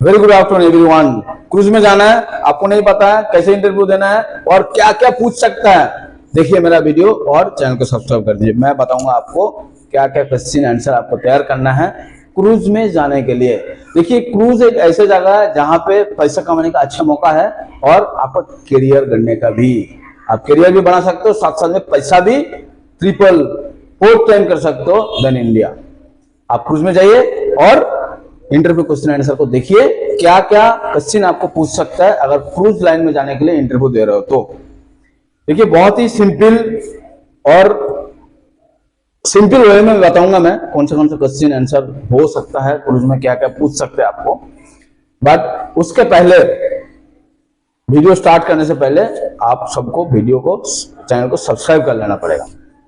Very good afternoon everyone. Cruise में जाना है, आपको नहीं पता है कैसे इंटरव्यू देना है और क्या क्या पूछ सकता है, देखिए मेरा वीडियो और चैनल को सब्सक्राइब कर दीजिए। मैं बताऊंगा आपको क्या क्या क्वेश्चन आंसर आपको तैयार करना है क्रूज में जाने के लिए। देखिए क्रूज एक ऐसी जगह है जहां पे पैसा कमाने का अच्छा मौका है और आपका करियर करने का भी, आप करियर भी बना सकते हो, साथ साथ में पैसा भी ट्रिपल 4 टाइम कर सकते हो देन इंडिया। आप क्रूज में जाइए और इंटरव्यू क्वेश्चन आंसर को देखिए, क्या क्या क्वेश्चन आपको पूछ सकता है अगर क्रूज लाइन में जाने के लिए इंटरव्यू दे रहे हो तो। देखिए बहुत ही सिंपल वे में बताऊंगा मैं कौन से क्वेश्चन आंसर हो सकता है क्रूज में, क्या क्या पूछ सकते हैं आपको। बट उसके पहले, वीडियो स्टार्ट करने से पहले आप सबको वीडियो को, चैनल को सब्सक्राइब कर लेना पड़ेगा,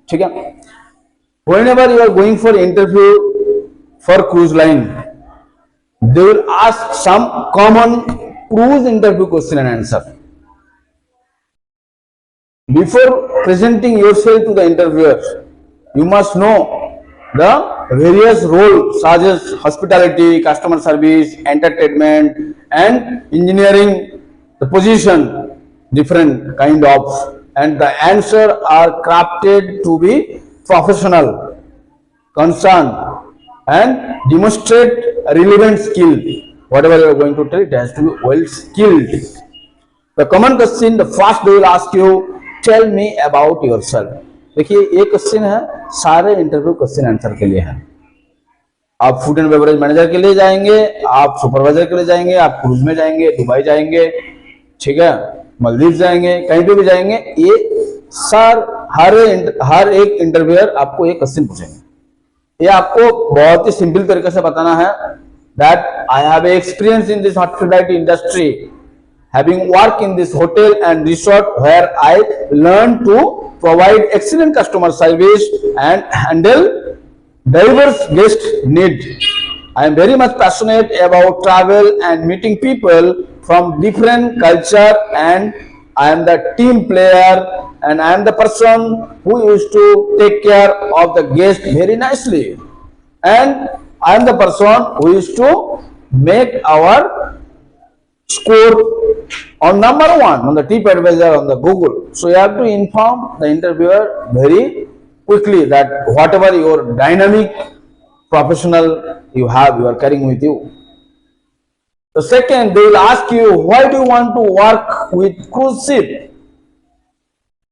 ठीक है। Whenever you are going for interview for cruise line, they will ask some common cruise interview question and answer. Before presenting yourself to the interviewer, you must know the various roles such as hospitality, customer service, entertainment, and engineering. The position different kind of, and the answer are crafted to be professional, concern, and demonstrate relevant skill. Whatever you are going to tell, it has to be well skilled. The common question, the first they will ask you, tell me about yourself. देखिए ये question है सारे interview question answer के लिए है। आप food and beverage manager के लिए जाएंगे, आप सुपरवाइजर के लिए जाएंगे, आप क्रूज में जाएंगे, दुबई जाएंगे, ठीक है, मालदीव जाएंगे, कहीं पे भी जाएंगे, ये सर हर एक इंटरव्यूअर आपको एक क्वेश्चन पूछेंगे। ये आपको बहुत ही सिंपल तरीके से बताना है that I have experience in this hospitality industry, having work in this hotel and resort where I learn to provide excellent customer service and handle diverse guest need. I am very much passionate about travel and meeting people from different culture, and I am the team player, and I am the person who used to take care of the guest very nicely, and I am the person who used to make our score on number 1 on the TripAdvisor on the Google. So you have to inform the interviewer very quickly that whatever your dynamic professional you have, you are carrying with you. The second, they will ask you, why do you want to work with cruise ship?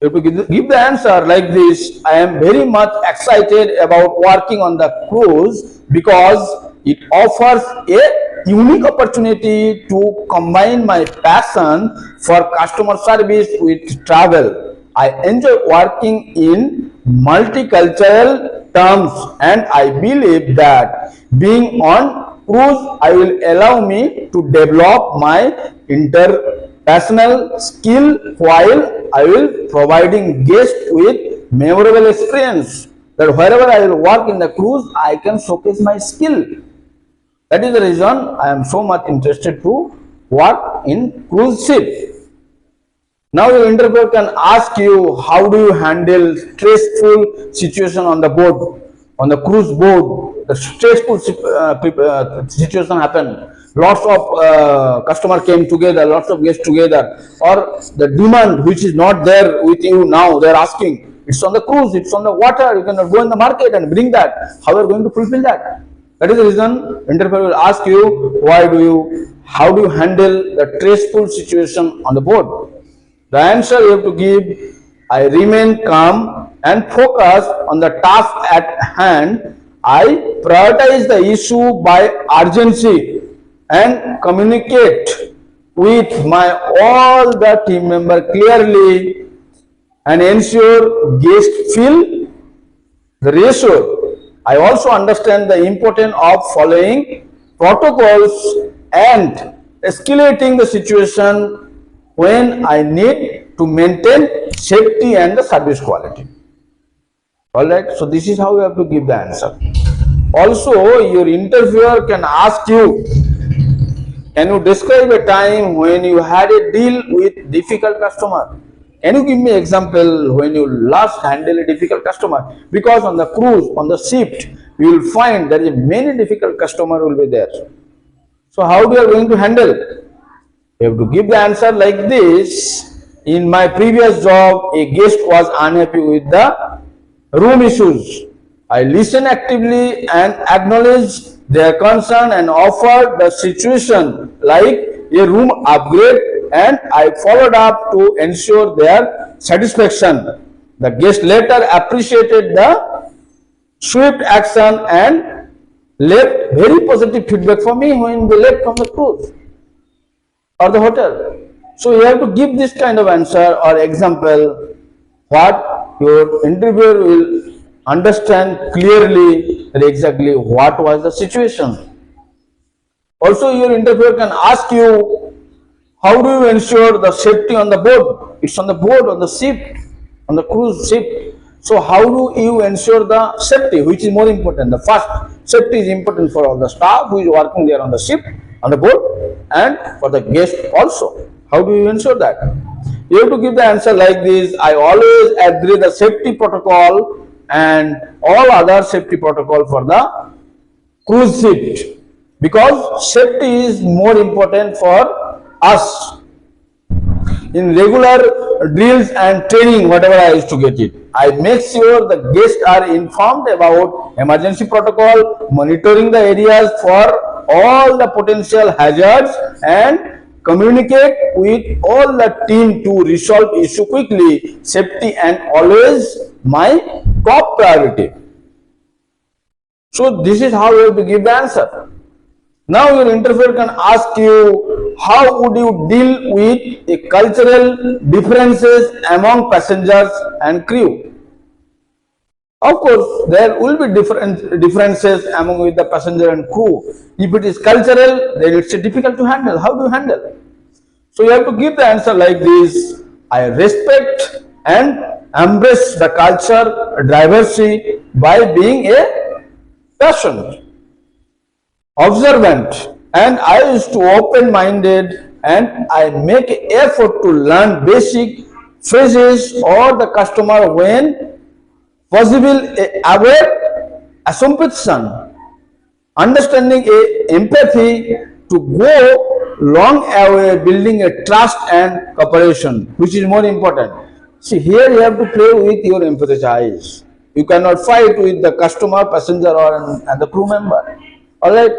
You have to give the answer like this: I am very much excited about working on the cruise because it offers a unique opportunity to combine my passion for customer service with travel. I enjoy working in multicultural terms, and I believe that being on cruise I will allow me to develop my interpersonal skill while I will providing guests with memorable experience. That wherever I will work in the cruise, I can showcase my skill. That is the reason I am so much interested to work in cruise ship. Now your interviewer can ask you, how do you handle stressful situation on the board, on the cruise board? The stressful situation happen. Lots of customer came together, lots of guests together, or the demand which is not there with you now, they are asking. It's on the cruise, it's on the water, you cannot go in the market and bring that. How are you going to fulfill that? That is the reason interviewer will ask you, how do you handle the stressful situation on the board? The answer you have to give, I remain calm and focused on the task at hand. I prioritize the issue by urgency and communicate with all the team member clearly and ensure guests feel reassured. I also understand the importance of following protocols and escalating the situation when I need to maintain safety and the service quality. All right, so this is how you have to give the answer. Also, your interviewer can ask you, can you describe a time when you had a deal with difficult customer? Can you give me example when you last handle a difficult customer? Because on the cruise, on the ship, you will find that many difficult customer will be there. So how you are going to handle? You have to give the answer like this. In my previous job, a guest was unhappy with the room issues. I listened actively and acknowledged their concern and offered the situation like a room upgrade, and I followed up to ensure their satisfaction. The guest later appreciated the swift action and left very positive feedback for me when they left from the cruise or the hotel. So you have to give this kind of answer or example what your interviewer will understand clearly that exactly what was the situation. Also your interviewer can ask you, how do you ensure the safety on the boat? It's on the boat, on the ship, on the cruise ship. So how do you ensure the safety, which is more important? The first, safety is important for all the staff who is working there on the ship, on the boat, and for the guest also. How do you ensure that? You have to give the answer like this. I always agree the safety protocol and all other safety protocol for the cruise ship, because safety is more important for us. In regular drills and training, whatever I used to get it, I make sure the guests are informed about emergency protocol, monitoring the areas for all the potential hazards, and communicate with all the team to resolve issue quickly. Safety and always my top priority. So this is how you have to give the answer. Now your interviewer can ask you, how would you deal with the cultural differences among passengers and crew? Of course, there will be differences among with the passenger and crew. If it is cultural, then it's difficult to handle. How do you handle? So you have to give the answer like this. I respect and embrace the culture diversity by being a patient, observant, and I used to open-minded, and I make effort to learn basic phrases or the customer when possible, avoid assumption, understanding empathy to go long way, building a trust and cooperation, which is more important. See, here you have to play with your empathy eyes. You cannot fight with the customer, passenger, or and the crew member. Alright,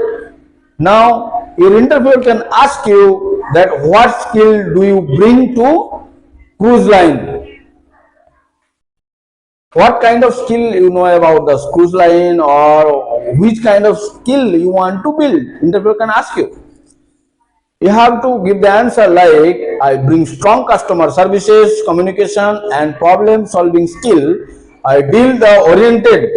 now your interviewer can ask you that what skill do you bring to cruise line? What kind of skill you know about the cruise line, or which kind of skill you want to build? Interviewer can ask you. You have to give the answer like, I bring strong customer services, communication and problem solving skill. I deal the oriented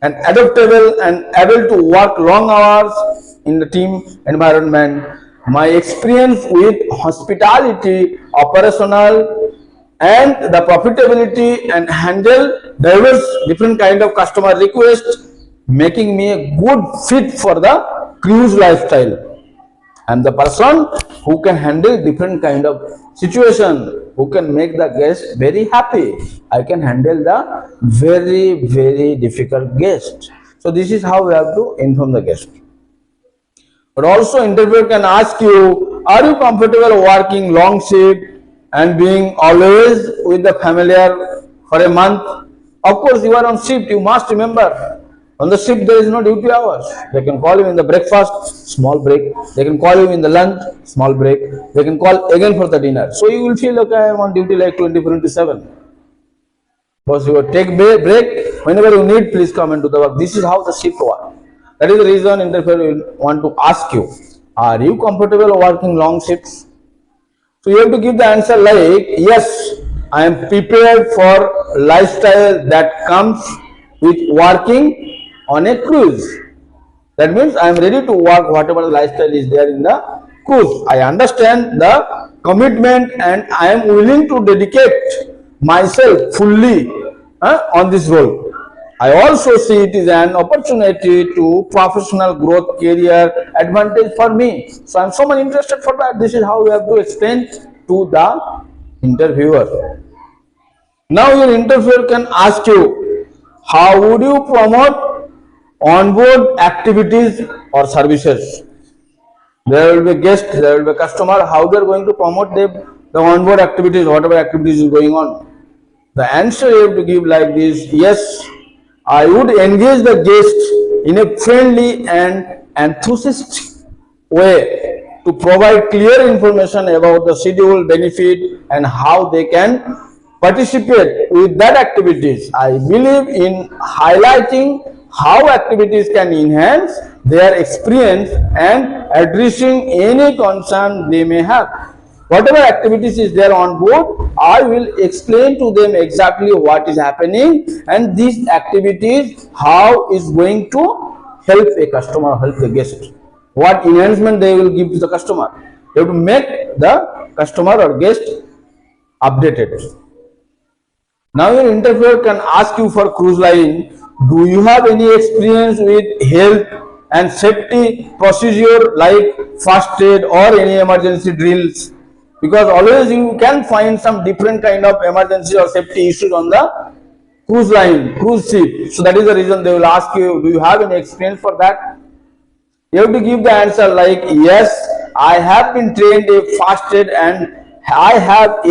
and adaptable and able to work long hours in the team environment. My experience with hospitality, operational and the profitability and handle diverse different kind of customer requests, making me a good fit for the cruise lifestyle. I am the person who can handle different kind of situation, who can make the guest very happy. I can handle the very difficult guest. So this is how we have to inform the guest. But also interviewer can ask you, are you comfortable working long shift and being always with the familiar for a month? Of course, you are on shift, you must remember. On the ship, there is no duty hours. They can call you in the breakfast, small break. They can call you in the lunch, small break. They can call again for the dinner. So you will feel, okay, I am on duty like 24/7. Because you will take break whenever you need. Please come and do the work. This is how the shift works. That is the reason interviewer will want to ask you, are you comfortable working long shifts? So you have to give the answer like, yes, I am prepared for lifestyle that comes with working on a cruise. That means I am ready to work whatever the lifestyle is there in the cruise. I understand the commitment and I am willing to dedicate myself fully on this role. I also see it is an opportunity to professional growth, career advantage for me. So I am so much interested for that. This is how we have to explain to the interviewer. Now your interviewer can ask you, how would you promote onboard activities or services? there will be guest, there will be customer, how they are going to promote the onboard activities, whatever activities is going on. The answer you have to give like this: yes, I would engage the guest in a friendly and enthusiastic way to provide clear information about the schedule, benefit, and how they can participate with that activities. I believe in highlighting how activities can enhance their experience and addressing any concern they may have. Whatever activities is there on board, I will explain to them exactly what is happening and these activities how is going to help a customer, help the guest, what enhancement they will give to the customer. You have to make the customer or guest updated. Now your interviewer can ask you for cruise line, do you have any experience with health and safety procedure like first aid or any emergency drills? Because always you can find some different kind of emergency or safety issues on the cruise line, cruise ship. So that is the reason they will ask you, do you have any experience for that? You have to give the answer like, yes, I have been trained a first aid and I have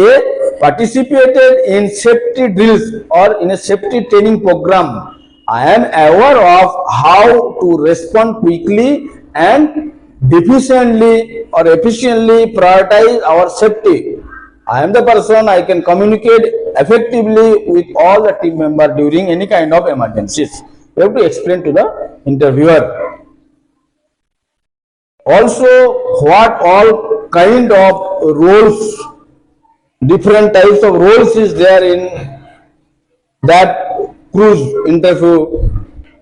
participated in safety drills or in a safety training program. I am aware of how to respond quickly and efficiently prioritize our safety. I am the person, I can communicate effectively with all the team members during any kind of emergencies. You have to explain to the interviewer. Also, what all kind of roles, different types of roles is there in that cruise interview.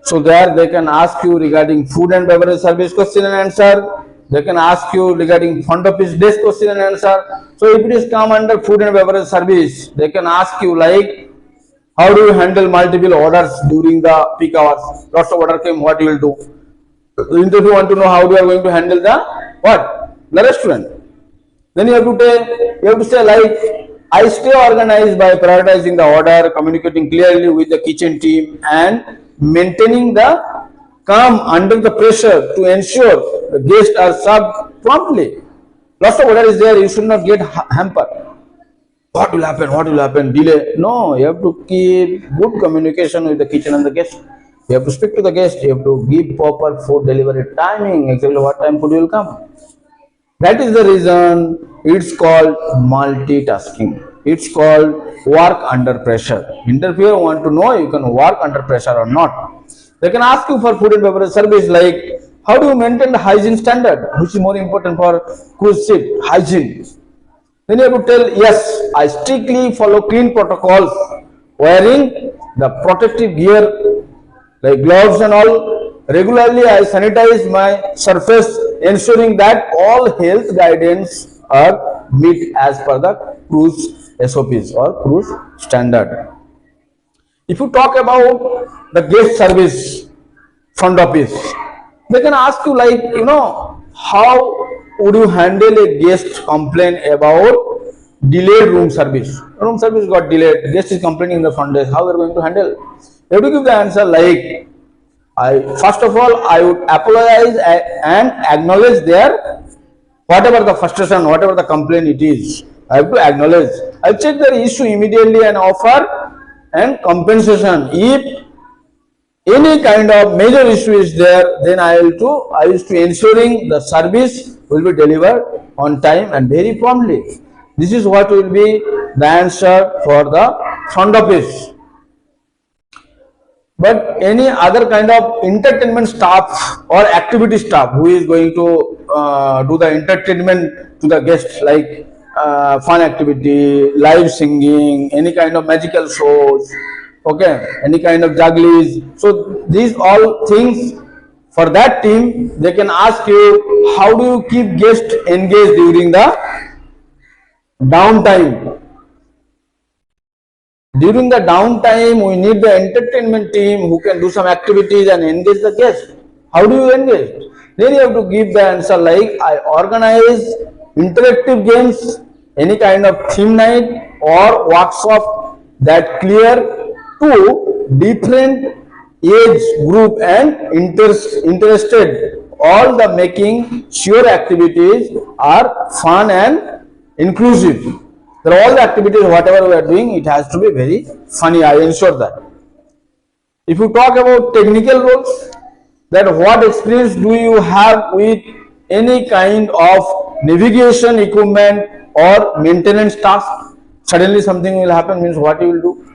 So there they can ask you regarding food and beverage service question and answer. They can ask you regarding front office desk question and answer. So if it is come under food and beverage service, they can ask you like, how do you handle multiple orders during the peak hours? Lots of order came, what you will do? The interview want to know how you are going to handle the what? The restaurant. Then you have to say like, I stay organized by prioritizing the order, communicating clearly with the kitchen team, and maintaining the calm under the pressure to ensure the guests are served promptly. Lots of order is there, you should not get hampered. What will happen? What will happen? Delay? No, you have to keep good communication with the kitchen and the guest. You have to speak to the guest. You have to give proper food delivery timing, exactly what time food will come. That is the reason it's called multitasking. It's called work under pressure. Interviewer want to know you can work under pressure or not. They can ask you for food and beverage service like, how do you maintain the hygiene standard, which is more important for cruise ship, hygiene. Then you have to tell, yes, I strictly follow clean protocols, wearing the protective gear like gloves and all. Regularly I sanitize my surface, ensuring that all health guidance are met as per the cruise SOPs or cruise standard. If you talk about the guest service, front office, they can ask you like, how would you handle a guest complaint about delayed room service? Room service got delayed, guest is complaining in the front desk, how we are going to handle? You have to give the answer like, first of all, I would apologize and acknowledge their whatever the frustration, whatever the complaint it is. I have to acknowledge. I check the issue immediately and offer and compensation. If any kind of major issue is there, then I used to ensuring the service will be delivered on time and very promptly. This is what will be the answer for the front office. But any other kind of entertainment staff or activity staff who is going to do the entertainment to the guests like fun activity, live singing, any kind of magical shows, okay, any kind of jugglies. So these all things for that team, they can ask you, how do you keep guests engaged during the downtime? During the downtime, we need the entertainment team who can do some activities and engage the guests. How do you engage? Then you have to give the answer like, I organize interactive games, any kind of theme night or workshop that clear to different age group and interested all the making sure activities are fun and inclusive. All the activities, whatever we are doing, it has to be very funny. I ensure that. If you talk about technical roles, that what experience do you have with any kind of navigation equipment or maintenance task? Suddenly something will happen, means what you will do?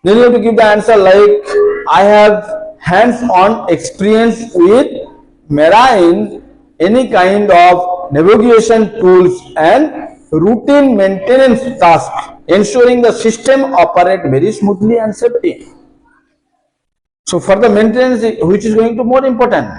Then you have to give the answer like, I have hands-on experience with marine, any kind of navigation tools and routine maintenance tasks, ensuring the system operate very smoothly and safely. So for the maintenance, which is going to more important.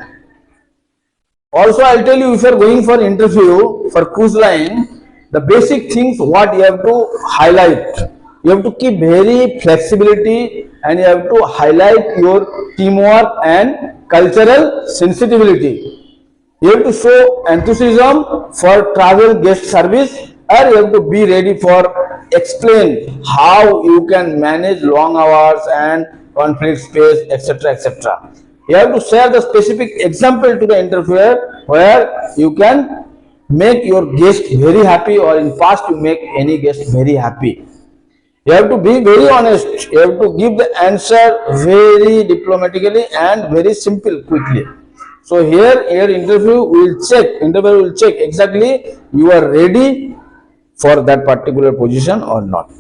Also, I'll tell you, if you are going for interview for cruise line, the basic things what you have to highlight. You have to keep very flexibility and you have to highlight your teamwork and cultural sensitivity. You have to show enthusiasm for travel guest service, or you have to be ready for explain how you can manage long hours and conflict space, etc., etc. You have to share the specific example to the interviewer where you can make your guest very happy, or in past you make any guest very happy. You have to be very honest. You have to give the answer very diplomatically and very simple, quickly. So here interviewer will check exactly you are ready for that particular position or not.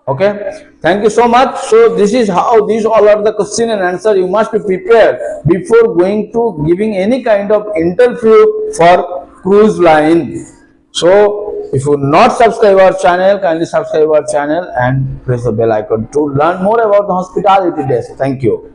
Okay, thank you so much. So this is how these all are the question and answer you must be prepared before going to giving any kind of interview for cruise line. So if you not subscribe our channel, kindly subscribe our channel and press the bell icon to learn more about the hospitality desk. Thank you.